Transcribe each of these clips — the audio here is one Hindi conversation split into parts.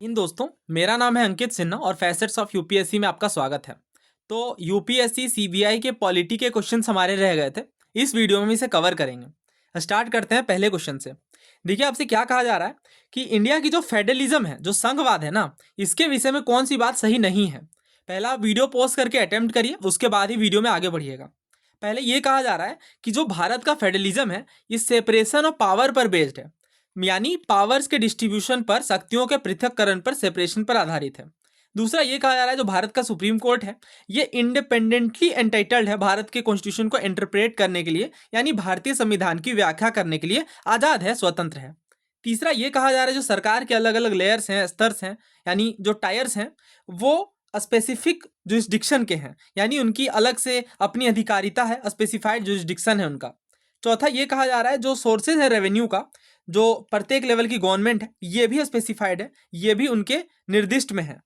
इन दोस्तों, मेरा नाम है अंकित सिन्हा और फैसेट्स ऑफ यूपीएससी में आपका स्वागत है। तो यूपीएससी सीबीआई के पॉलिटी के क्वेश्चंस हमारे रह गए थे। इस वीडियो में हम इसे कवर करेंगे। स्टार्ट करते हैं पहले क्वेश्चन से। देखिए, आपसे क्या कहा जा रहा है कि इंडिया की जो फेडरलिज्म है, जो संघवाद है ना, इसके विषय में कौन सी बात सही नहीं है। पहला आप वीडियो पॉज करके अटेम्प्ट करिए, उसके बाद ही वीडियो में आगे बढ़िएगा। पहले ये कहा जा रहा है कि जो भारत का फेडरलिज्म है, ये सेपरेशन ऑफ पावर पर बेस्ड है, यानी पावर्स के डिस्ट्रीब्यूशन पर, शक्तियों के पृथक्करण पर, सेपरेशन पर आधारित है। दूसरा ये कहा जा रहा है जो भारत का सुप्रीम कोर्ट है, ये इंडिपेंडेंटली एंटाइटल्ड है भारत के कॉन्स्टिट्यूशन को इंटरप्रेट करने के लिए, यानी भारतीय संविधान की व्याख्या करने के लिए आज़ाद है, स्वतंत्र है। तीसरा ये कहा जा रहा है जो सरकार के अलग अलग लेयर्स हैं, स्तर्स हैं, यानी जो टायर्स हैं, वो स्पेसिफिक जुरिस्डिक्शन के हैं, यानी उनकी अलग से अपनी अधिकारिता है, स्पेसिफाइड जुरिस्डिक्शन है उनका। चौथा ये कहा जा रहा है जो सोर्सेज है रेवेन्यू का, जो प्रत्येक लेवल की गवर्नमेंट है, ये भी स्पेसिफाइड है, ये भी उनके निर्दिष्ट में है।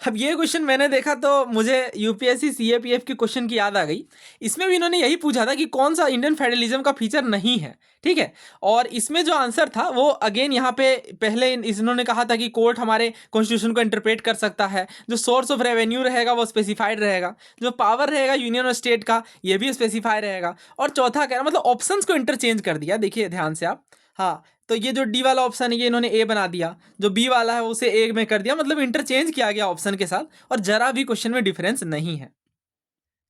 अब ये क्वेश्चन मैंने देखा तो मुझे यूपीएससी सीएपीएफ के क्वेश्चन की याद आ गई। इसमें भी इन्होंने यही पूछा था कि कौन सा इंडियन फेडरलिज्म का फीचर नहीं है, ठीक है। और इसमें जो आंसर था वो अगेन यहाँ पे पहले इन्होंने कहा था कि कोर्ट हमारे कॉन्स्टिट्यूशन को इंटरप्रेट कर सकता है, जो सोर्स ऑफ रेवेन्यू रहेगा वो स्पेसिफाइड रहेगा, जो पावर रहेगा यूनियन और स्टेट का ये भी स्पेसिफाई रहेगा, और चौथा कह रहा मतलब ऑप्शंस को इंटरचेंज कर दिया। देखिए ध्यान से आप, हाँ, तो ये जो डी वाला ऑप्शन है ये इन्होंने ए बना दिया, जो बी वाला है उसे ए में कर दिया, मतलब इंटरचेंज किया गया ऑप्शन के साथ, और जरा भी क्वेश्चन में डिफरेंस नहीं है।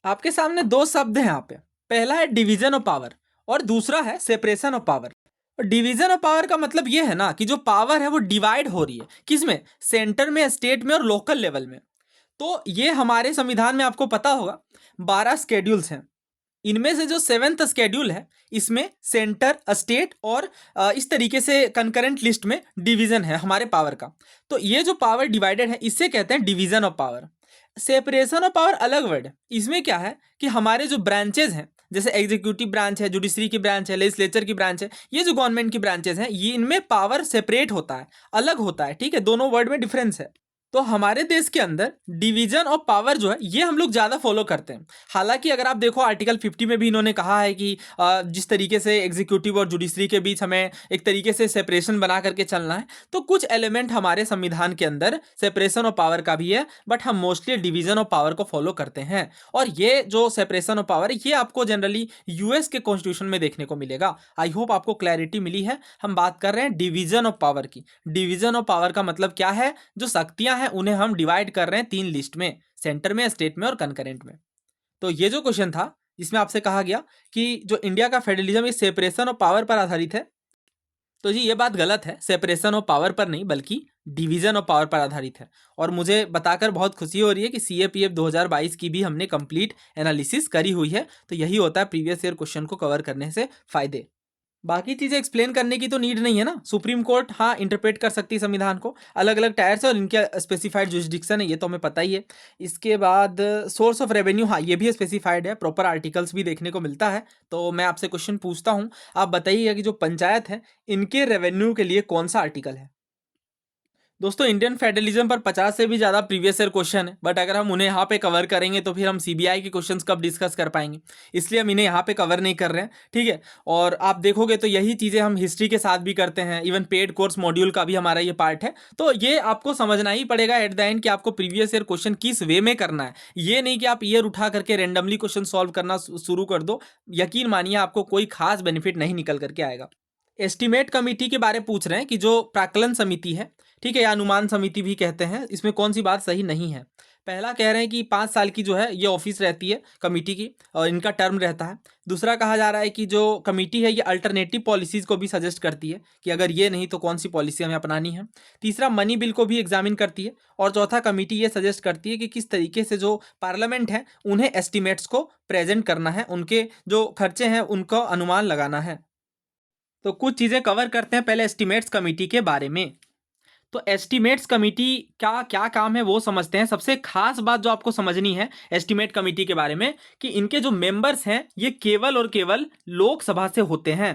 आपके सामने दो शब्द हैं यहाँ पे, पहला है डिवीजन ऑफ पावर और दूसरा है separation of power. Division of power का मतलब ये है ना कि जो पावर है वो डिवाइड हो रही है, किसमें, सेंटर में, स्टेट में और लोकल लेवल में। तो ये हमारे संविधान में आपको पता होगा 12 स्केड्यूल्स हैं। इनमें से जो 7th स्केड्यूल है, इसमें सेंटर, स्टेट और इस तरीके से कंकरेंट लिस्ट में डिवीजन है हमारे पावर का। तो ये जो पावर डिवाइडेड है इसे कहते हैं division of power. Separation of power अलग वर्ड है। इसमें क्या है कि हमारे जो ब्रांचेज हैं, जैसे एग्जीक्यूटिव ब्रांच है, जुडिशरी की ब्रांच है, लेजिस्लेचर की ब्रांच है, ये जो गवर्नमेंट की ब्रांचेज हैं, ये इनमें पावर सेपरेट होता है, अलग होता है, ठीक है। दोनों वर्ड में डिफरेंस है। तो हमारे देश के अंदर डिवीजन ऑफ पावर जो है ये हम लोग ज़्यादा फॉलो करते हैं। हालांकि अगर आप देखो आर्टिकल 50 में भी इन्होंने कहा है कि जिस तरीके से एग्जीक्यूटिव और जुडिशरी के बीच हमें एक तरीके से सेपरेशन बना करके चलना है, तो कुछ एलिमेंट हमारे संविधान के अंदर सेपरेशन ऑफ पावर का भी है, बट हम मोस्टली डिवीजन ऑफ पावर को फॉलो करते हैं। और ये जो सेपरेशन ऑफ पावर है ये आपको जनरली यूएस के कॉन्स्टिट्यूशन में देखने को मिलेगा। आई होप आपको क्लैरिटी मिली है। हम बात कर रहे हैं डिवीजन ऑफ पावर की। डिवीजन ऑफ पावर का मतलब क्या है, जो शक्तियां हैं उन्हें हम डिवाइड कर रहे हैं 3 लिस्ट में, सेंटर में, स्टेट में और कंकरेंट में। तो ये जो क्वेश्चन था जिसमें आपसे कहा गया कि जो इंडिया का फेडरलिज्म इस सेपरेशन ऑफ पावर पर आधारित है, तो जी ये बात गलत है। सेपरेशन ऑफ पावर पर नहीं बल्कि डिवीजन ऑफ पावर पर आधारित है। और मुझे बताकर बहुत खुशी हो रही है कि सीएपीएफ 2022 की भी हमने कंप्लीट एनालिसिस करी हुई है। तो यही होता है प्रीवियस ईयर क्वेश्चन को कवर करने से फायदे। बाकी चीज़ें एक्सप्लेन करने की तो नीड नहीं है ना। सुप्रीम कोर्ट हाँ इंटरप्रेट कर सकती है संविधान को, अलग अलग टायर्स है और इनके स्पेसिफाइड जुरिस्डिक्शन है, ये तो हमें पता ही है। इसके बाद सोर्स ऑफ रेवेन्यू, हाँ ये भी स्पेसिफाइड है, प्रॉपर आर्टिकल्स भी देखने को मिलता है। तो मैं आपसे क्वेश्चन पूछता हूँ, आप बताइए कि जो पंचायत है इनके रेवेन्यू के लिए कौन सा आर्टिकल है। दोस्तों, इंडियन फेडरलिज्म पर 50 से भी ज़्यादा प्रीवियस ईयर क्वेश्चन है, बट अगर हम उन्हें यहाँ पे कवर करेंगे तो फिर हम सीबीआई के क्वेश्चंस कब डिस्कस कर पाएंगे, इसलिए हम इन्हें यहाँ पे कवर नहीं कर रहे हैं, ठीक है। और आप देखोगे तो यही चीज़ें हम हिस्ट्री के साथ भी करते हैं, इवन पेड कोर्स मॉड्यूल का भी हमारा ये पार्ट है। तो ये आपको समझना ही पड़ेगा एट द एंड कि आपको प्रीवियस ईयर क्वेश्चन किस वे में करना है। ये नहीं कि आप ईयर उठा करके रेंडमली क्वेश्चन सॉल्व करना शुरू कर दो, यकीन मानिए आपको कोई खास बेनिफिट नहीं निकल करके आएगा। एस्टीमेट कमेटी के बारे पूछ रहे हैं कि जो प्राक्कलन समिति है, ठीक है, या अनुमान समिति भी कहते हैं, इसमें कौन सी बात सही नहीं है। पहला कह रहे हैं कि 5 साल की जो है ये ऑफिस रहती है कमेटी की और इनका टर्म रहता है। दूसरा कहा जा रहा है कि जो कमेटी है ये अल्टरनेटिव पॉलिसीज को भी सजेस्ट करती है कि अगर ये नहीं तो कौन सी पॉलिसी हमें अपनानी है। तीसरा मनी बिल को भी एग्जामिन करती है। और चौथा कमेटी ये सजेस्ट करती है कि किस तरीके से जो पार्लियामेंट है उन्हें एस्टिमेट्स को प्रेजेंट करना है, उनके जो खर्चे हैं उनका अनुमान लगाना है। तो कुछ चीज़ें कवर करते हैं पहले एस्टिमेट्स कमेटी के बारे में। तो एस्टिमेट्स कमेटी का क्या काम है वो समझते हैं। सबसे खास बात जो आपको समझनी है एस्टिमेट कमेटी के बारे में कि इनके जो मेंबर्स हैं ये केवल और केवल लोकसभा से होते हैं,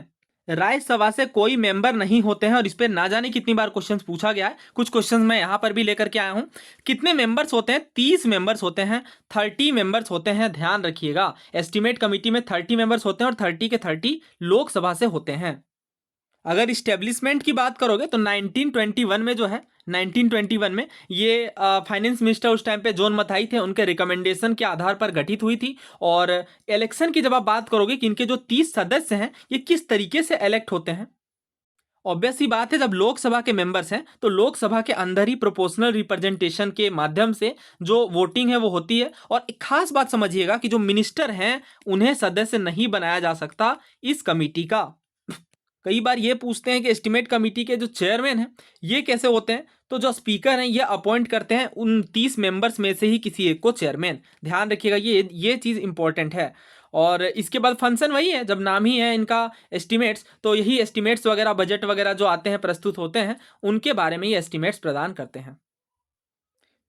राज्यसभा से कोई मेंबर नहीं होते हैं। और इस पर ना जाने कितनी बार क्वेश्चंस पूछा गया है, कुछ क्वेश्चंस मैं यहाँ पर भी लेकर के आया हूँ। कितने मेंबर्स होते हैं, 30 मेंबर्स होते हैं, 30 मेंबर्स होते हैं, ध्यान रखिएगा। एस्टिमेट कमेटी में 30 मेंबर्स होते हैं और 30 के 30 लोकसभा से होते हैं। अगर इस्टेब्लिशमेंट की बात करोगे तो 1921 में जो है, 1921 में ये फाइनेंस मिनिस्टर उस टाइम पे जॉन मथाई थे, उनके रिकमेंडेशन के आधार पर गठित हुई थी। और इलेक्शन की जब आप बात करोगे कि इनके जो 30 सदस्य हैं ये किस तरीके से इलेक्ट होते हैं, ऑब्वियस सी बात है, जब लोकसभा के मेंबर्स हैं तो लोकसभा के अंदर ही प्रोपोर्शनल रिप्रेजेंटेशन के माध्यम से जो वोटिंग है वो होती है। और एक खास बात समझिएगा कि जो मिनिस्टर हैं उन्हें सदस्य नहीं बनाया जा सकता इस कमेटी का। कई बार ये पूछते हैं कि एस्टिमेट कमेटी के जो चेयरमैन हैं ये कैसे होते हैं, तो जो स्पीकर हैं ये अपॉइंट करते हैं उन 30 मेंबर्स में से ही किसी एक को चेयरमैन। ध्यान रखिएगा, ये चीज़ इंपॉर्टेंट है। और इसके बाद फंक्शन वही है, जब नाम ही है इनका एस्टिमेट्स, तो यही एस्टिमेट्स वगैरह, बजट वगैरह जो आते हैं, प्रस्तुत होते हैं, उनके बारे में ये एस्टिमेट्स प्रदान करते हैं।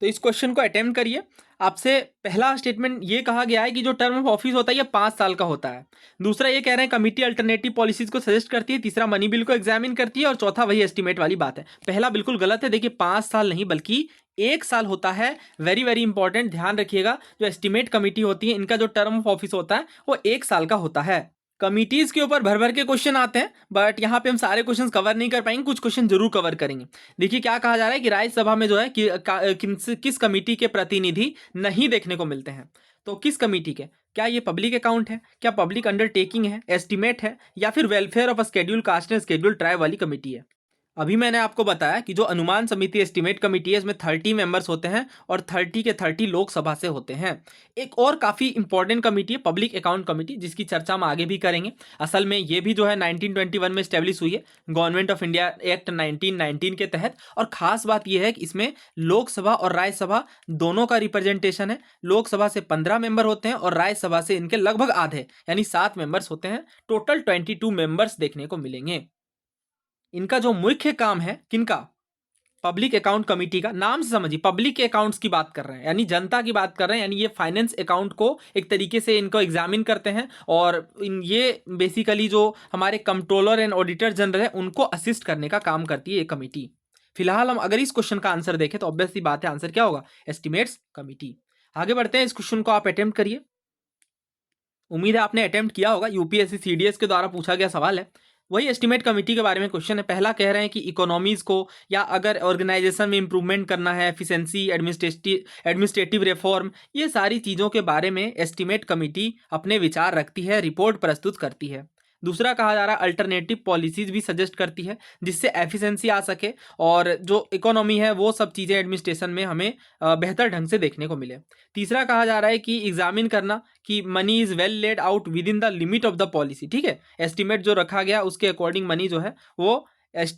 तो इस क्वेश्चन को अटेम्प्ट करिए। आपसे पहला स्टेटमेंट ये कहा गया है कि जो टर्म ऑफ ऑफिस होता है ये 5 साल का होता है। दूसरा ये कह रहे हैं कमिटी अल्टरनेटिव पॉलिसीज को सजेस्ट करती है। तीसरा मनी बिल को एग्जामिन करती है। और चौथा वही एस्टिमेट वाली बात है। पहला बिल्कुल गलत है। देखिए 5 साल नहीं बल्कि 1 साल होता है। वेरी वेरी इंपॉर्टेंट, ध्यान रखिएगा। जो एस्टिमेट कमिटी होती है इनका जो टर्म ऑफ ऑफिस होता है वो 1 साल का होता है। कमिटीज के ऊपर भर भर के क्वेश्चन आते हैं, बट यहाँ पे हम सारे क्वेश्चन कवर नहीं कर पाएंगे, कुछ क्वेश्चन जरूर कवर करेंगे। देखिए क्या कहा जा रहा है कि राज्यसभा में जो है किस कमिटी के प्रतिनिधि नहीं देखने को मिलते हैं। तो किस कमिटी के, क्या ये पब्लिक अकाउंट है, क्या पब्लिक अंडरटेकिंग है, एस्टिमेट है, या फिर welfare of schedule caste and schedule tribe वाली कमिटी है। अभी मैंने आपको बताया कि जो अनुमान समिति एस्टिमेट कमेटी है इसमें 30 मेंबर्स होते हैं और 30 के 30 लोकसभा से होते हैं। एक और काफ़ी इंपॉर्टेंट कमेटी है पब्लिक अकाउंट कमेटी, जिसकी चर्चा हम आगे भी करेंगे। असल में ये भी जो है 1921 में स्टैब्लिश हुई है गवर्नमेंट ऑफ इंडिया एक्ट 1919 के तहत। और ख़ास बात यह है कि इसमें लोकसभा और राज्यसभा दोनों का रिप्रेजेंटेशन है। लोकसभा से 15 मेंबर होते हैं और राज्यसभा से इनके लगभग आधे यानी 7 मेंबर्स होते हैं। टोटल 22 मेंबर्स देखने को मिलेंगे। इनका जो मुख्य काम है किनका, पब्लिक अकाउंट कमेटी का। नाम से समझिए, पब्लिक अकाउंट्स की बात कर रहे हैं, यानी जनता की बात कर रहे हैं, यानी ये फाइनेंस अकाउंट को एक तरीके से इनको एग्जामिन करते हैं। और ये बेसिकली जो हमारे कंट्रोलर एंड ऑडिटर जनरल है उनको असिस्ट करने का काम करती है ये कमेटी। फिलहाल हम अगर इस क्वेश्चन का आंसर देखें तो ऑब्वियसली बात है आंसर क्या होगा, एस्टिमेट्स कमेटी। आगे बढ़ते हैं, इस क्वेश्चन को आप अटेम्प्ट करिए। उम्मीद है आपने अटेम्प्ट किया होगा, यूपीएससी सीडीएस के द्वारा पूछा गया सवाल है। वही एस्टिमेट कमेटी के बारे में क्वेश्चन है। पहला कह रहे हैं कि इकोनॉमीज को या अगर ऑर्गेनाइजेशन में इंप्रूवमेंट करना है, एफिशिएंसी, एडमिनिस्ट्रेटिव रिफॉर्म, ये सारी चीज़ों के बारे में एस्टिमेट कमेटी अपने विचार रखती है, रिपोर्ट प्रस्तुत करती है। दूसरा कहा जा रहा है अल्टरनेटिव पॉलिसीज भी सजेस्ट करती है जिससे एफिशिएंसी आ सके और जो इकोनॉमी है वो सब चीज़ें एडमिनिस्ट्रेशन में हमें बेहतर ढंग से देखने को मिले। तीसरा कहा जा रहा है कि एग्जामिन करना कि money is well laid out with in the limit of the policy. ठीक है, एस्टिमेट जो रखा गया उसके अकॉर्डिंग मनी जो है वो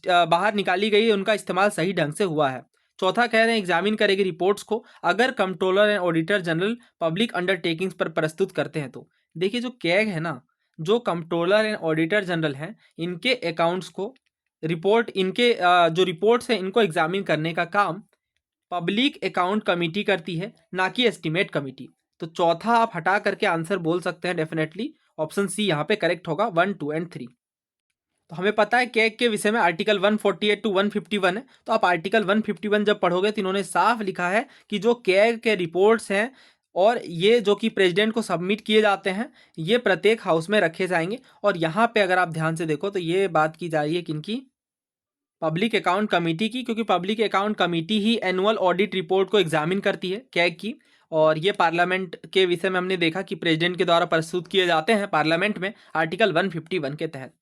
बाहर निकाली गई, उनका इस्तेमाल सही ढंग से हुआ है। चौथा कह रहे हैं एग्जामिन करेगी रिपोर्ट्स को अगर controller and auditor general public undertakings पर प्रस्तुत करते हैं तो। देखिए जो कैग है ना, जो कंट्रोलर एंड ऑडिटर जनरल हैं, इनके अकाउंट्स को रिपोर्ट, इनके जो रिपोर्ट्स हैं इनको एग्जामिन करने का काम पब्लिक अकाउंट कमेटी करती है, ना कि एस्टिमेट कमेटी। तो चौथा आप हटा करके आंसर बोल सकते हैं डेफिनेटली ऑप्शन सी यहाँ पे करेक्ट होगा, 1, 2 एंड 3। तो हमें पता है कैग के विषय में आर्टिकल 148 टू 151 है। तो आप आर्टिकल 151 जब पढ़ोगे तो इन्होंने साफ लिखा है कि जो कैग के रिपोर्ट्स हैं और ये जो कि प्रेसिडेंट को सबमिट किए जाते हैं ये प्रत्येक हाउस में रखे जाएंगे। और यहाँ पे अगर आप ध्यान से देखो तो ये बात की जा रही है किनकी, पब्लिक अकाउंट कमेटी की, क्योंकि पब्लिक अकाउंट कमेटी ही एनुअल ऑडिट रिपोर्ट को एग्जामिन करती है कैग की। और ये पार्लियामेंट के विषय में हमने देखा कि प्रेसिडेंट के द्वारा प्रस्तुत किए जाते हैं पार्लियामेंट में आर्टिकल 151 के तहत।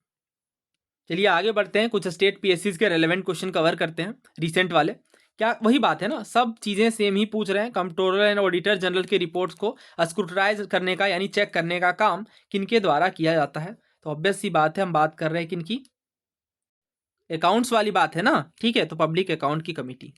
चलिए आगे बढ़ते हैं, कुछ स्टेट पीएससीज के रेलेवेंट क्वेश्चन कवर करते हैं रिसेंट वाले। क्या वही बात है ना, सब चीज़ें सेम ही पूछ रहे हैं। कंट्रोलर एंड ऑडिटर जनरल के रिपोर्ट्स को स्क्रूटनाइज करने का यानी चेक करने का काम किनके द्वारा किया जाता है। तो ऑब्वियस सी बात है हम बात कर रहे हैं किनकी, अकाउंट्स वाली बात है ना। ठीक है, तो पब्लिक अकाउंट की कमेटी।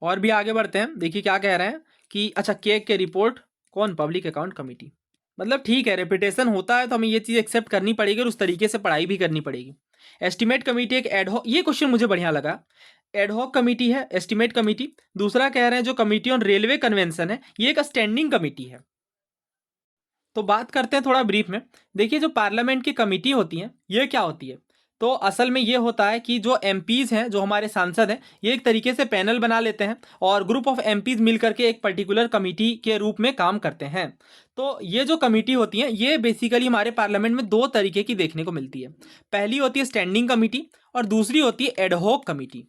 और भी आगे बढ़ते हैं, देखिए क्या कह रहे हैं कि अच्छा केक के रिपोर्ट कौन, पब्लिक अकाउंट कमेटी। मतलब ठीक है, रेपिटेशन होता है तो हमें ये चीज़ एक्सेप्ट करनी पड़ेगी और उस तरीके से पढ़ाई भी करनी पड़ेगी। एस्टिमेट कमेटी एक एडहॉक, ये क्वेश्चन मुझे बढ़िया लगा, एडहॉक कमेटी है एस्टिमेट कमेटी। दूसरा कह रहे हैं जो कमेटी ऑन रेलवे कन्वेंशन है ये एक स्टैंडिंग कमेटी है। तो बात करते हैं थोड़ा ब्रीफ में। देखिए जो पार्लियामेंट की कमेटी होती है ये क्या होती है, तो असल में ये होता है कि जो एमपीज हैं, जो हमारे सांसद हैं, ये एक तरीके से पैनल बना लेते हैं और ग्रुप ऑफ एमपीज मिल करके एक पर्टिकुलर कमेटी के रूप में काम करते हैं। तो ये जो कमेटी होती है ये बेसिकली हमारे पार्लियामेंट में दो तरीके की देखने को मिलती है। पहली होती है स्टैंडिंग कमेटी और दूसरी होती है एडहॉक कमेटी।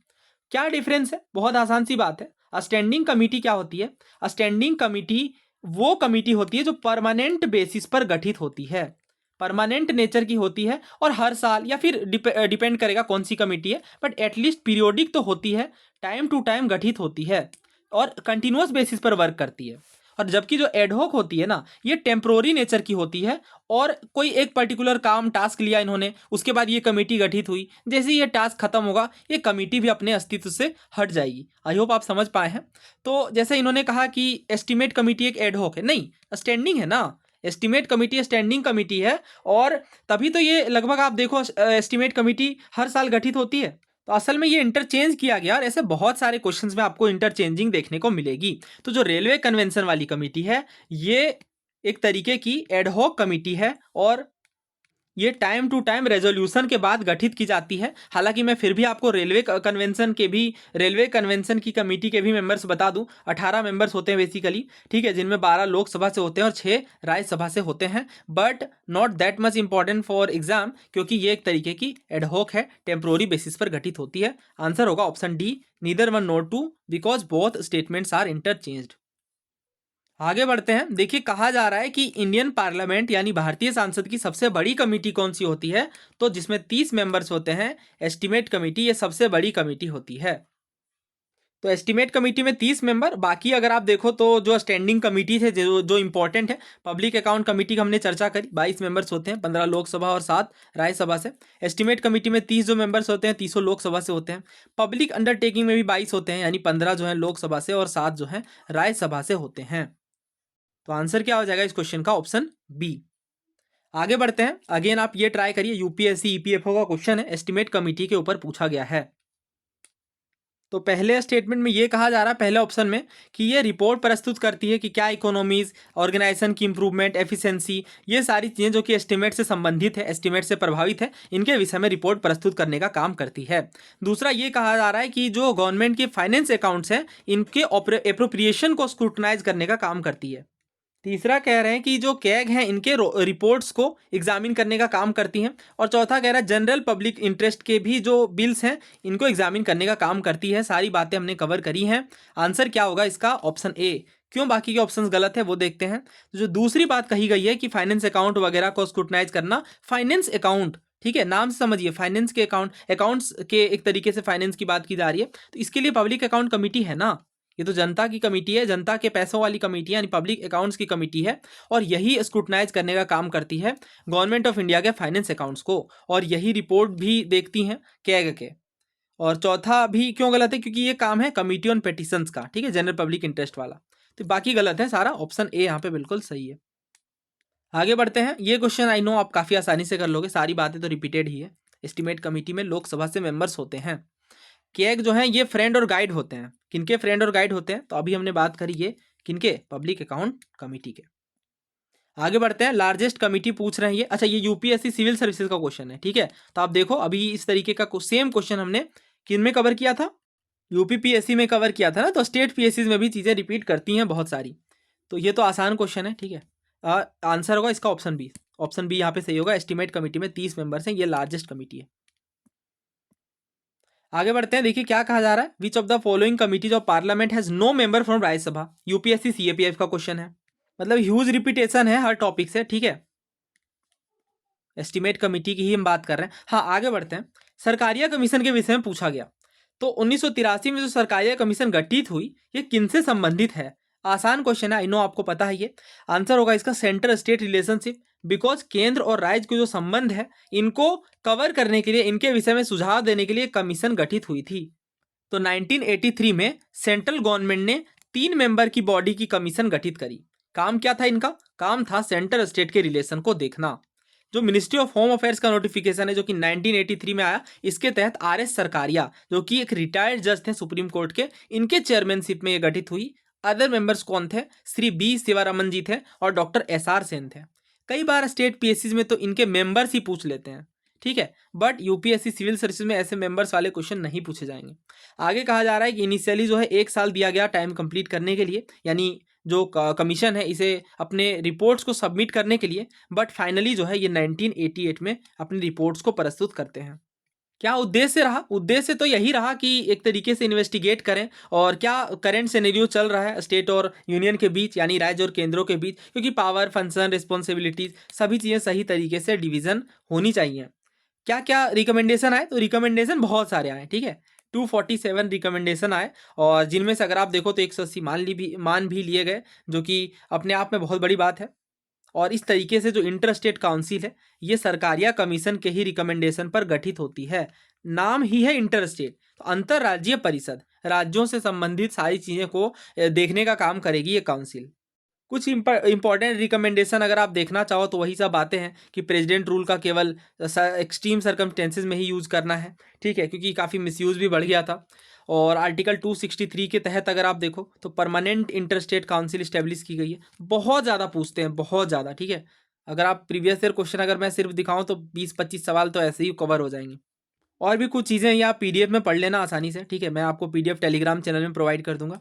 क्या डिफरेंस है? बहुत आसान सी बात है। स्टैंडिंग कमेटी क्या होती है? स्टैंडिंग कमेटी वो कमेटी होती है जो परमानेंट बेसिस पर गठित होती है, परमानेंट नेचर की होती है और हर साल या फिर डिपेंड करेगा कौन सी कमेटी है, बट एटलीस्ट पीरियोडिक तो होती है, टाइम टू टाइम गठित होती है और कंटिन्यूअस बेसिस पर वर्क करती है। और जबकि जो एडहॉक होती है ना, ये टेम्प्रोरी नेचर की होती है और कोई एक पर्टिकुलर काम टास्क लिया इन्होंने, उसके बाद ये कमेटी गठित हुई, जैसे ही ये टास्क खत्म होगा ये कमेटी भी अपने अस्तित्व से हट जाएगी। आई होप आप समझ पाए हैं। तो जैसे इन्होंने कहा कि एस्टिमेट कमेटी एक एडहॉक है, नहीं, स्टैंडिंग है ना। एस्टिमेट कमेटी स्टैंडिंग कमेटी है और तभी तो ये लगभग आप देखो एस्टिमेट कमेटी हर साल गठित होती है। तो असल में ये इंटरचेंज किया गया और ऐसे बहुत सारे क्वेश्चंस में आपको इंटरचेंजिंग देखने को मिलेगी। तो जो रेलवे कन्वेंशन वाली कमेटी है ये एक तरीके की एडहॉक कमेटी है और ये टाइम टू टाइम रेजोल्यूशन के बाद गठित की जाती है। हालांकि मैं फिर भी आपको रेलवे कन्वेंशन की कमेटी के भी मेंबर्स बता दूं। 18 मेंबर्स होते हैं बेसिकली, ठीक है, जिनमें 12 लोकसभा से होते हैं और 6 राज्यसभा से होते हैं, but not that much important for exam, क्योंकि ये एक तरीके की एडहॉक है, टेम्प्रोरी बेसिस पर गठित होती है। आंसर होगा option D, neither one not two, because both statements are interchanged. आगे बढ़ते हैं। देखिए, कहा जा रहा है कि इंडियन पार्लियामेंट यानी भारतीय संसद की सबसे बड़ी कमेटी कौन सी होती है? तो जिसमें 30 मेंबर्स होते हैं, एस्टिमेट कमेटी ये सबसे बड़ी कमेटी होती है। तो एस्टिमेट कमेटी में 30 मेंबर, बाकी अगर आप देखो तो जो स्टैंडिंग कमेटी थे जो इंपॉर्टेंट है, पब्लिक अकाउंट कमेटी की हमने चर्चा करी, 22 मेंबर्स होते हैं, 15 लोकसभा और 7 राज्यसभा से। एस्टिमेट कमेटी में 30 जो मेंबर्स होते हैं, 30 लोकसभा से होते हैं। पब्लिक अंडरटेकिंग में भी 22 होते हैं, यानी 15 जो है लोकसभा से और 7 जो है राज्यसभा से होते हैं। तो आंसर क्या हो जाएगा इस क्वेश्चन का? Option B. आगे बढ़ते हैं। अगेन आप ये ट्राई करिए, यूपीएससी ईपीएफओ का क्वेश्चन है, एस्टिमेट कमेटी के ऊपर पूछा गया है। तो पहले स्टेटमेंट में ये कहा जा रहा है, पहले ऑप्शन में, कि ये रिपोर्ट प्रस्तुत करती है कि क्या इकोनॉमीज, ऑर्गेनाइजेशन की इंप्रूवमेंट, एफिशिएंसी, ये सारी चीज़ें जो कि एस्टिमेट से संबंधित है, एस्टिमेट से प्रभावित है, इनके विषय में रिपोर्ट प्रस्तुत करने का काम करती है। दूसरा ये कहा जा रहा है कि जो गवर्नमेंट के फाइनेंस अकाउंट्स हैं इनके एप्रोप्रिएशन को स्क्रूटनाइज करने का काम करती है। तीसरा कह रहे हैं कि जो कैग हैं इनके रिपोर्ट्स को एग्जामिन करने का काम करती हैं। और चौथा कह रहा है जनरल पब्लिक इंटरेस्ट के भी जो बिल्स हैं इनको एग्जामिन करने का काम करती है। सारी बातें हमने कवर करी हैं। आंसर क्या होगा इसका? Option A. क्यों बाकी के ऑप्शंस गलत है वो देखते हैं। तो जो दूसरी बात कही गई है कि फाइनेंस अकाउंट वगैरह को स्क्रूटनाइज करना, फाइनेंस अकाउंट, ठीक है, नाम से समझिए, फाइनेंस के अकाउंट्स के एक तरीके से फाइनेंस की बात की जा रही है, तो इसके लिए पब्लिक अकाउंट कमेटी है ना। ये तो जनता की कमेटी है, जनता के पैसों वाली कमेटी है, यानी पब्लिक अकाउंट्स की कमेटी है और यही स्क्रूटनाइज करने का काम करती है गवर्नमेंट ऑफ इंडिया के फाइनेंस अकाउंट्स को, और यही रिपोर्ट भी देखती हैं कैग के। और चौथा भी क्यों गलत है? क्योंकि ये काम है कमिटी ऑन पेटिशंस का, ठीक है, जनरल पब्लिक इंटरेस्ट वाला। तो बाकी गलत है सारा, ऑप्शन ए यहाँ पे बिल्कुल सही है। आगे बढ़ते हैं। ये क्वेश्चन आई नो आप काफ़ी आसानी से कर लोगे, सारी बातें तो रिपीटेड ही है। एस्टिमेट कमेटी में लोकसभा से मेंबर्स होते हैं। कैग जो हैं ये फ्रेंड और गाइड होते हैं। किनके फ्रेंड और गाइड होते हैं? तो अभी हमने बात करी ये किनके? पब्लिक अकाउंट कमेटी के। आगे बढ़ते हैं। लार्जेस्ट कमेटी पूछ रहे हैं ये, अच्छा, ये यूपीएससी सिविल सर्विसेज का क्वेश्चन है, ठीक है। तो आप देखो अभी इस तरीके का सेम क्वेश्चन हमने किन में कवर किया था? यूपीपीएससी में कवर किया था ना। तो स्टेट पीएससी में भी चीज़ें रिपीट करती हैं बहुत सारी। तो ये तो आसान क्वेश्चन है, ठीक है। आंसर होगा इसका ऑप्शन बी। ऑप्शन बी यहाँ पे सही होगा। एस्टिमेट कमेटी में 30 मेंबर्स हैं, ये लार्जेस्ट कमेटी है। आगे बढ़ते हैं। देखिए क्या कहा जा रहा है, which of the following committees of parliament has no member from Rajya Sabha. UPSC CAPF का क्वेश्चन है, मतलब ह्यूज रिपीटेशन है हर टॉपिक से, ठीक है। एस्टिमेट कमेटी की ही हम बात कर रहे हैं। हाँ, आगे बढ़ते हैं। सरकारिया कमीशन के विषय में पूछा गया। तो 1983 में जो सरकारिया कमीशन गठित हुई ये किनसे संबंधित है? आसान क्वेश्चन है, आई नो आपको पता है ये। आंसर होगा इसका सेंटर स्टेट रिलेशनशिप, बिकॉज केंद्र और राज्य के जो संबंध है इनको कवर करने के लिए, इनके विषय में सुझाव देने के लिए कमीशन गठित हुई थी। तो 1983 में सेंट्रल गवर्नमेंट ने 3 मेंबर की बॉडी की कमीशन गठित करी। काम क्या था इनका? काम था सेंटर स्टेट के रिलेशन को देखना। जो मिनिस्ट्री ऑफ होम अफेयर्स का नोटिफिकेशन है जो कि 1983 में आया, इसके तहत आर.एस. सरकारिया जो कि एक रिटायर्ड जज थे सुप्रीम कोर्ट के, इनके चेयरमैनशिप में ये गठित हुई। अदर मेंबर्स कौन थे? श्री बी शिवारमन जी थे और डॉक्टर एस.आर. सेन थे। कई बार स्टेट पीएससी में तो इनके मेंबर्स ही पूछ लेते हैं, ठीक है, बट यूपीएससी सिविल सर्विसेज में ऐसे मेंबर्स वाले क्वेश्चन नहीं पूछे जाएंगे। आगे कहा जा रहा है कि इनिशियली जो है 1 साल दिया गया टाइम कंप्लीट करने के लिए, यानी जो कमीशन है इसे अपने रिपोर्ट्स को सबमिट करने के लिए, बट फाइनली जो है ये 1988 में अपनी रिपोर्ट्स को प्रस्तुत करते हैं। क्या उद्देश्य रहा? उद्देश्य तो यही रहा कि एक तरीके से इन्वेस्टिगेट करें और क्या करंट सिनेरियो चल रहा है स्टेट और यूनियन के बीच, यानी राज्य और केंद्रों के बीच, क्योंकि पावर, फंक्शन, रिस्पॉन्सिबिलिटीज सभी चीज़ें सही तरीके से डिवीजन होनी चाहिए। क्या क्या रिकमेंडेशन आए? तो रिकमेंडेशन बहुत सारे आए, ठीक है, 247 रिकमेंडेशन आए, और जिनमें से अगर आप देखो तो 180 मान भी लिए गए, जो कि अपने आप में बहुत बड़ी बात है। और इस तरीके से जो इंटर स्टेट काउंसिल है ये सरकारिया कमीशन के ही रिकमेंडेशन पर गठित होती है। नाम ही है इंटर स्टेट, तो अंतर्राज्यीय परिषद, राज्यों से संबंधित सारी चीज़ें को देखने का काम करेगी ये काउंसिल। कुछ इंपॉर्टेंट रिकमेंडेशन अगर आप देखना चाहो तो वही सब बातें हैं कि प्रेसिडेंट रूल का केवल एक्सट्रीम सर्कमस्टेंसेज में ही यूज़ करना है, ठीक है, क्योंकि काफ़ी मिसयूज़ भी बढ़ गया था। और आर्टिकल 263 के तहत अगर आप देखो तो परमानेंट इंटरस्टेट काउंसिल इस्टेब्लिश की गई है। बहुत ज़्यादा पूछते हैं, बहुत ज़्यादा, ठीक है। अगर आप प्रीवियस ईयर क्वेश्चन अगर मैं सिर्फ दिखाऊं तो 20-25 सवाल तो ऐसे ही कवर हो जाएंगे। और भी कुछ चीज़ें ये आप पीडीएफ में पढ़ लेना आसानी से, ठीक है, मैं आपको पीडीएफ टेलीग्राम चैनल में प्रोवाइड कर दूंगा।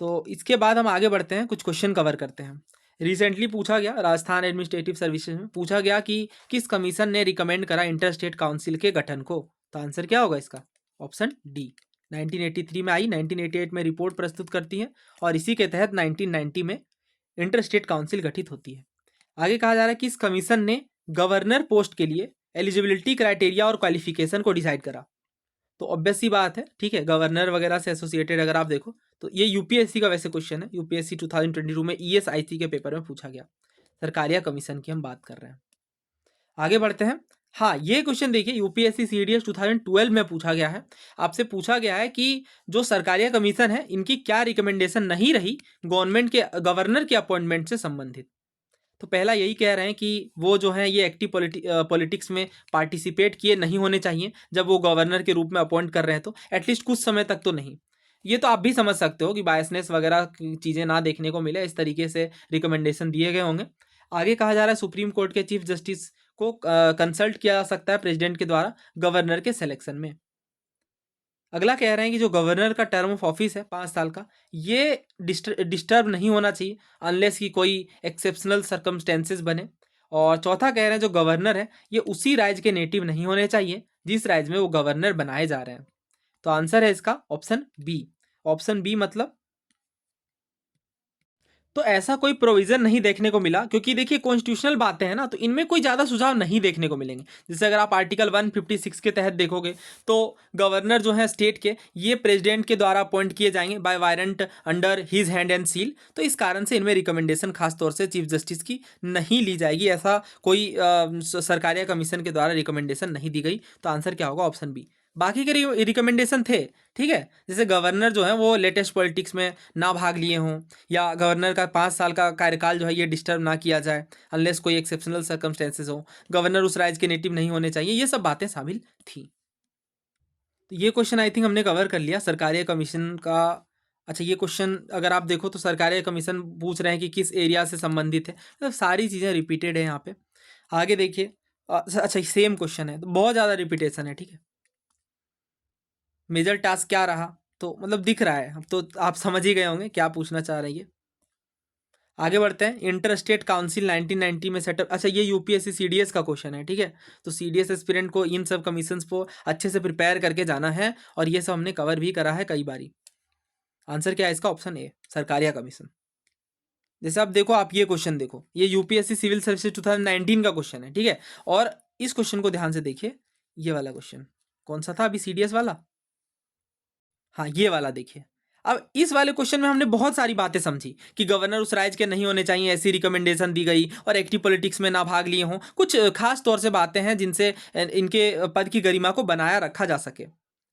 तो इसके बाद हम आगे बढ़ते हैं, कुछ क्वेश्चन कवर करते हैं। रिसेंटली पूछा गया, राजस्थान एडमिनिस्ट्रेटिव सर्विसेज में पूछा गया कि किस कमीशन ने रिकमेंड करा इंटर स्टेट काउंसिल के गठन को? तो आंसर क्या होगा इसका? Option D. 1983 में आई, 1988 में रिपोर्ट प्रस्तुत करती है, और इसी के तहत 1990 में इंटर स्टेट काउंसिल गठित होती है। आगे कहा जा रहा है कि इस कमीशन ने गवर्नर पोस्ट के लिए एलिजिबिलिटी क्राइटेरिया और क्वालिफिकेशन को डिसाइड करा। तो ऑब्वियस सी बात है, ठीक है, गवर्नर वगैरह से एसोसिएटेड अगर आप देखो तो ये यूपीएससी का वैसे क्वेश्चन है, यूपीएससी 2022 में ईएसआईसी के पेपर में पूछा गया। सरकारिया कमीशन की हम बात कर रहे हैं। आगे बढ़ते हैं। हाँ, ये क्वेश्चन देखिए, यूपीएससी सीडीएस 2012 में पूछा गया है। आपसे पूछा गया है कि जो सरकारिया कमीशन है इनकी क्या रिकमेंडेशन नहीं रही गवर्नमेंट के गवर्नर के अपॉइंटमेंट से संबंधित। तो पहला यही कह रहे हैं कि वो जो है ये एक्टिव पॉलिटिक्स में पार्टिसिपेट किए नहीं होने चाहिए, जब वो गवर्नर के रूप में अपॉइंट कर रहे हैं तो एटलीस्ट कुछ समय तक तो नहीं। ये तो आप भी समझ सकते हो कि बायसनेस वगैरह की चीज़ें ना देखने को मिले, इस तरीके से रिकमेंडेशन दिए गए होंगे। आगे कहा जा रहा है सुप्रीम कोर्ट के चीफ जस्टिस को कंसल्ट किया जा सकता है प्रेसिडेंट के द्वारा गवर्नर के सिलेक्शन में। अगला कह रहे हैं कि जो गवर्नर का टर्म ऑफ ऑफिस है 5 साल का, ये डिस्टर्ब नहीं होना चाहिए अनलेस कि कोई एक्सेप्शनल सर्कमस्टेंसेस बने। और चौथा कह रहे हैं जो गवर्नर है ये उसी राज्य के नेटिव नहीं होने चाहिए जिस राज्य में वो गवर्नर बनाए जा रहे हैं। तो आंसर है इसका ऑप्शन बी। ऑप्शन बी मतलब तो ऐसा कोई प्रोविजन नहीं देखने को मिला, क्योंकि देखिए कॉन्स्टिट्यूशनल बातें हैं ना, तो इनमें कोई ज़्यादा सुझाव नहीं देखने को मिलेंगे। जैसे अगर आप आर्टिकल 156 के तहत देखोगे तो गवर्नर जो है स्टेट के, ये प्रेसिडेंट के द्वारा अपॉइंट किए जाएंगे by warrant under his hand and seal. तो इस कारण से इनमें रिकमेंडेशन खास तौर से चीफ जस्टिस की नहीं ली जाएगी, ऐसा कोई सरकारिया कमीशन के द्वारा रिकमेंडेशन नहीं दी गई। तो आंसर क्या होगा? Option B. बाकी के रिकमेंडेशन थे, ठीक है, जैसे गवर्नर जो है वो लेटेस्ट पॉलिटिक्स में ना भाग लिए हों, या गवर्नर का 5 साल का कार्यकाल जो है ये डिस्टर्ब ना किया जाए अनलेस कोई एक्सेप्शनल सर्कमस्टेंसेस हो, गवर्नर उस राज्य के नेटिव नहीं होने चाहिए, ये सब बातें शामिल थी। तो ये क्वेश्चन आई थिंक हमने कवर कर लिया सरकारी कमीशन का। अच्छा, ये क्वेश्चन अगर आप देखो तो सरकारी कमीशन पूछ रहे हैं कि किस एरिया से संबंधित है, मतलब सारी चीज़ें रिपीटेड है यहाँ पे। आगे देखिए, अच्छा सेम क्वेश्चन है तो बहुत ज़्यादा रिपीटेशन है, ठीक है। मेजर टास्क क्या रहा, तो मतलब दिख रहा है, अब तो आप समझ ही गए होंगे क्या पूछना चाह रही है। आगे बढ़ते हैं। इंटर स्टेट काउंसिल 1990 में सेटअप, अच्छा ये यूपीएससी सीडीएस का क्वेश्चन है, ठीक है। तो सीडीएस एस्पिरेंट को इन सब कमीशंस को अच्छे से प्रिपेयर करके जाना है, और ये सब हमने कवर भी करा है कई बारी। आंसर क्या है इसका? Option A, Sarkaria commission. जैसे आप देखो, आप ये क्वेश्चन देखो, ये यूपीएससी सिविल सर्विसेज 2019 का क्वेश्चन है, ठीक है। और इस क्वेश्चन को ध्यान से देखिए, ये वाला क्वेश्चन कौन सा था अभी सीडीएस वाला? हाँ, ये वाला देखिए। अब इस वाले क्वेश्चन में हमने बहुत सारी बातें समझी कि गवर्नर उस राज्य के नहीं होने चाहिए, ऐसी रिकमेंडेशन दी गई, और एक्टिव पॉलिटिक्स में ना भाग लिए हों, कुछ खास तौर से बातें हैं जिनसे इनके पद की गरिमा को बनाया रखा जा सके।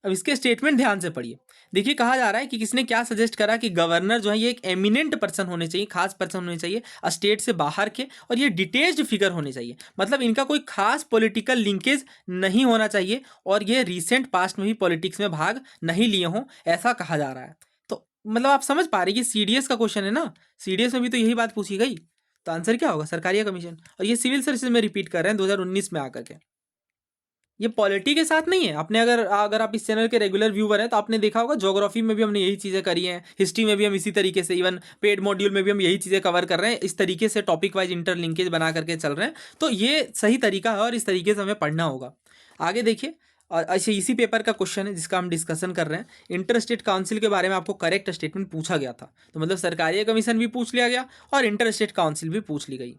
अब इसके स्टेटमेंट ध्यान से पढ़िए। देखिए, कहा जा रहा है कि किसने क्या सजेस्ट करा कि गवर्नर जो है ये एक एमिनेंट पर्सन होने चाहिए, खास पर्सन होने चाहिए स्टेट से बाहर के, और ये डिटेच्ड फिगर होने चाहिए, मतलब इनका कोई खास पॉलिटिकल लिंकेज नहीं होना चाहिए, और ये रिसेंट पास्ट में भी पॉलिटिक्स में भाग नहीं लिए हों, ऐसा कहा जा रहा है। तो मतलब आप समझ पा रहे हैं कि सीडीएस का क्वेश्चन है ना, सीडीएस में भी तो यही बात पूछी गई। तो आंसर क्या होगा? सरकारिया कमीशन। और ये सिविल सर्विसेज में रिपीट कर रहे हैं 2019 में आकर के। ये पॉलिटी के साथ नहीं है। आपने अगर अगर आप इस चैनल के रेगुलर व्यूवर हैं तो आपने देखा होगा, ज्योग्राफी में भी हमने यही चीज़ें करी हैं, हिस्ट्री में भी हम इसी तरीके से, इवन पेड मॉड्यूल में भी हम यही चीज़ें कवर कर रहे हैं। इस तरीके से टॉपिक वाइज इंटरलिंकेज बना करके चल रहे हैं। तो ये सही तरीका है और इस तरीके से हमें पढ़ना होगा। आगे देखिए, और ऐसे इसी पेपर का क्वेश्चन है जिसका हम डिस्कशन कर रहे हैं। इंटर स्टेट काउंसिल के बारे में आपको करेक्ट स्टेटमेंट पूछा गया था, तो मतलब सरकारी कमीशन भी पूछ लिया गया और इंटर स्टेट काउंसिल भी पूछ ली गई।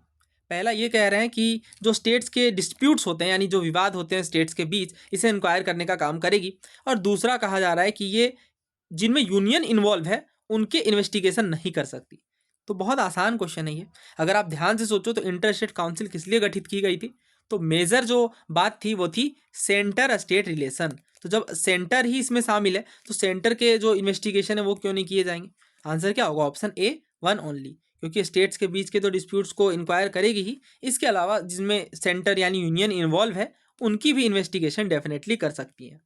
पहला ये कह रहे हैं कि जो स्टेट्स के डिस्प्यूट्स होते हैं, यानी जो विवाद होते हैं स्टेट्स के बीच, इसे इंक्वायर करने का काम करेगी। और दूसरा कहा जा रहा है कि ये जिनमें यूनियन इन्वॉल्व है उनके इन्वेस्टिगेशन नहीं कर सकती। तो बहुत आसान क्वेश्चन है ये। अगर आप ध्यान से सोचो तो इंटर स्टेट काउंसिल किस लिए गठित की गई थी, तो मेजर जो बात थी वो थी सेंटर स्टेट रिलेशन। तो जब सेंटर ही इसमें शामिल है तो सेंटर के जो इन्वेस्टिगेशन है वो क्यों नहीं किए जाएंगे। आंसर क्या होगा, ऑप्शन ए, वन ओनली, क्योंकि स्टेट्स के बीच के तो डिस्प्यूट्स को इंक्वायर करेगी ही। इसके अलावा जिनमें सेंटर यानी यूनियन इन्वॉल्व है उनकी भी इन्वेस्टिगेशन डेफिनेटली कर सकती है।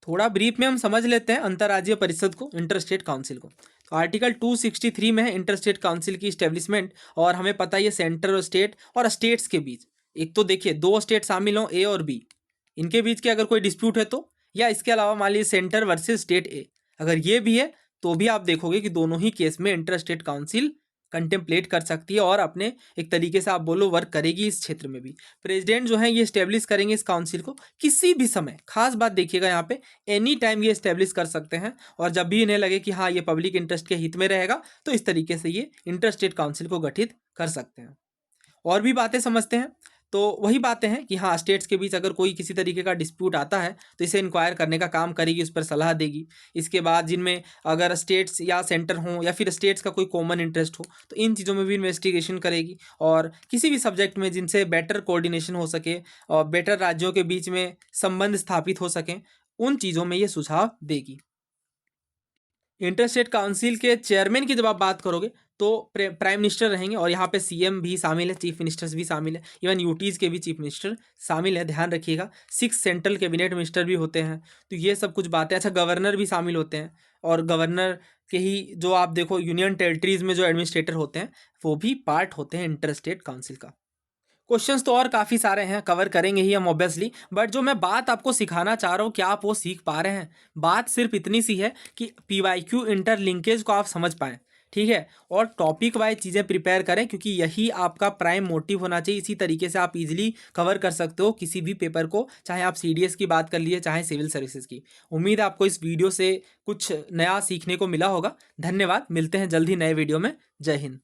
थोड़ा ब्रीफ में हम समझ लेते हैं अंतर्राज्यीय परिषद को, इंटर स्टेट काउंसिल को। तो आर्टिकल 263 में है इंटर स्टेट काउंसिल की इस्टेब्लिशमेंट। और हमें पता है ये सेंटर और स्टेट और स्टेट्स के बीच, एक तो देखिए दो स्टेट शामिल हों, ए और बी, इनके बीच के अगर कोई डिस्प्यूट है तो, या इसके अलावा मान लीजिए सेंटर वर्सेस स्टेट ए, अगर ये भी है तो भी आप देखोगे कि दोनों ही केस में इंटर स्टेट काउंसिल कंटेम्पलेट कर सकती है और अपने एक तरीके से आप बोलो वर्क करेगी इस क्षेत्र में भी। प्रेसिडेंट जो है ये स्टेब्लिश करेंगे इस काउंसिल को किसी भी समय। खास बात देखिएगा यहाँ पे, एनी टाइम ये स्टेब्लिश कर सकते हैं और जब भी इन्हें लगे कि हाँ ये पब्लिक इंटरेस्ट के हित में रहेगा तो इस तरीके से ये इंटर स्टेट काउंसिल को गठित कर सकते हैं। और भी बातें समझते हैं। तो वही बातें हैं कि हाँ स्टेट्स के बीच अगर कोई किसी तरीके का डिस्प्यूट आता है तो इसे इंक्वायर करने का काम करेगी, उस पर सलाह देगी। इसके बाद जिनमें अगर स्टेट्स या सेंटर हों या फिर स्टेट्स का कोई कॉमन इंटरेस्ट हो तो इन चीज़ों में भी इन्वेस्टिगेशन करेगी। और किसी भी सब्जेक्ट में जिनसे बेटर कोऑर्डिनेशन हो सके और बेटर राज्यों के बीच में संबंध स्थापित हो सकें, उन चीज़ों में ये सुझाव देगी। इंटर स्टेट काउंसिल के चेयरमैन की जब आप बात करोगे तो प्राइम मिनिस्टर रहेंगे और यहाँ पे सीएम भी शामिल है, चीफ मिनिस्टर्स भी शामिल है, इवन यूटीज़ के भी चीफ मिनिस्टर शामिल है, ध्यान रखिएगा। 6 सेंट्रल कैबिनेट मिनिस्टर भी होते हैं। तो ये सब कुछ बातें, अच्छा गवर्नर भी शामिल होते हैं और गवर्नर के ही जो आप देखो यूनियन टेरिटरीज में जो एडमिनिस्ट्रेटर होते हैं वो भी पार्ट होते हैं इंटर स्टेट काउंसिल का। क्वेश्चंस तो और काफ़ी सारे हैं, कवर करेंगे ही हम ऑब्वियसली, बट जो मैं बात आपको सिखाना चाह रहा हूँ क्या आप वो सीख पा रहे हैं। बात सिर्फ इतनी सी है कि पीवाईक्यू इंटरलिंकेज को आप समझ पाएँ, ठीक है, और टॉपिक वाइज चीज़ें प्रिपेयर करें क्योंकि यही आपका प्राइम मोटिव होना चाहिए। इसी तरीके से आप इजीली कवर कर सकते हो किसी भी पेपर को, चाहे आप सीडीएस की बात कर लीजिए चाहे सिविल सर्विसेज की। उम्मीद है आपको इस वीडियो से कुछ नया सीखने को मिला होगा। धन्यवाद, मिलते हैं जल्द ही नए वीडियो में। जय हिंद।